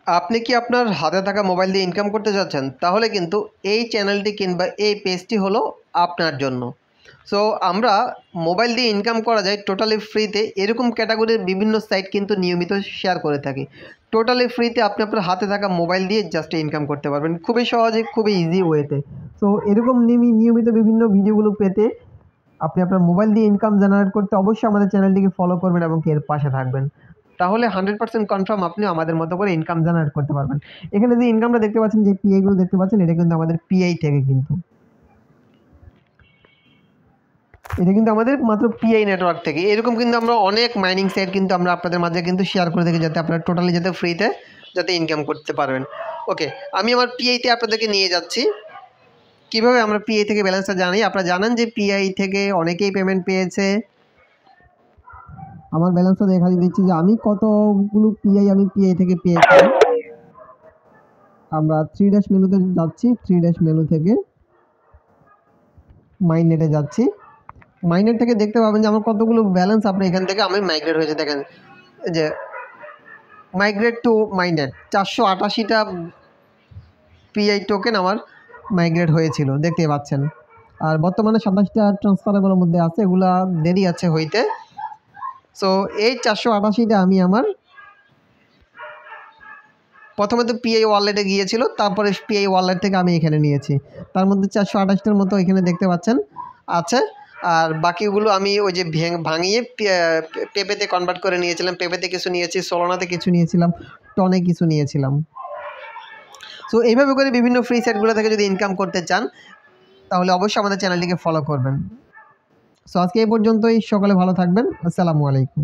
আপনি কি আপনার হাতে থাকা মোবাইল দিয়ে ইনকাম করতে চাচ্ছেন? তাহলে কিন্তু এই চ্যানেলটি কিংবা এই পেজটি হলো আপনার জন্য। সো আমরা মোবাইল দিয়ে ইনকাম করা যায় টোটালি ফ্রিতে এরকম ক্যাটাগরির বিভিন্ন সাইট কিন্তু নিয়মিত শেয়ার করে থাকি। টোটালি ফ্রিতে আপনি আপনার হাতে থাকা মোবাইল দিয়ে জাস্ট ইনকাম করতে পারবেন খুবই সহজে, খুবই ইজি ওয়েতে। সো এরকম নিয়মিত বিভিন্ন ভিডিওগুলো পেতে আপনি আপনার মোবাইল দিয়ে ইনকাম জেনারেট করতে অবশ্যই আমাদের চ্যানেলটিকে ফলো করবেন এবং এর পাশে থাকবেন। তাহলে 100% কনফার্ম আপনিও আমাদের মতো করে ইনকাম জেনারেট করতে পারবেন। এখানে যে ইনকামটা দেখতে পাচ্ছেন, যে পিআই গুলো দেখতে পাচ্ছেন, এটা কিন্তু আমাদের পিআই থেকে কিন্তু। এটা কিন্তু আমাদের মাত্র পিআই নেটওয়ার্ক থেকে। এরকম কিন্তু আমরা অনেক মাইনিং সাইট কিন্তু আমরা আপনাদের মাঝে কিন্তু শেয়ার করে থাকি, যাতে আপনারা টোটালি যাতে ফ্রিতে যাতে ইনকাম করতে পারবেন। ওকে, আমি আমার পিআইতে আপনাদেরকে নিয়ে যাচ্ছি। কিভাবে আমরা পিআই থেকে ব্যালেন্সটা জানি? আপনারা জানেন যে পিআই থেকে অনেকেই পেমেন্ট পেয়েছে। আমার ব্যালেন্সটা দেখা দিচ্ছি যে আমি কতগুলো পিআই থেকে পেয়েছি। আমরা 3 ড্যাশ মেনুতে যাচ্ছি। 3 ড্যাশ মেনু থেকে মাইনেটে যাচ্ছি। মাইনেট থেকে দেখতে পাবেন যে আমার কতগুলো ব্যালেন্স আপনি এখান থেকে আমি মাইগ্রেট হয়েছে। দেখেন যে মাইগ্রেট টু মাইনেট 488টা পিআই টোকেন আমার মাইগ্রেট হয়েছিল, দেখতে পাচ্ছেন। আর বর্তমানে 27টা ট্রান্সফারেবলের মধ্যে আছে, এগুলা দেরি আছে হইতে। সো এই 488টা আমি আমার প্রথমে তো পিআই ওয়ালেটে গিয়েছিল, তারপরে পিআই ওয়ালেট থেকে আমি এখানে নিয়েছি। তার মধ্যে 428টার মতো এখানে দেখতে পাচ্ছেন আছে। আর বাকিগুলো আমি ওই যে ভাঙিয়ে পেপেতে কনভার্ট করে নিয়েছিলাম। পেপেতে কিছু নিয়েছি, সোলানাতে কিছু নিয়েছিলাম, টনে কিছু নিয়েছিলাম। সো এইভাবে করে বিভিন্ন ফ্রি সাইটগুলো থেকে যদি ইনকাম করতে চান তাহলে অবশ্যই আমাদের চ্যানেলটিকে ফলো করবেন। সো আজকে এই পর্যন্তই। সকলে ভালো থাকবেন। আসসালামু আলাইকুম।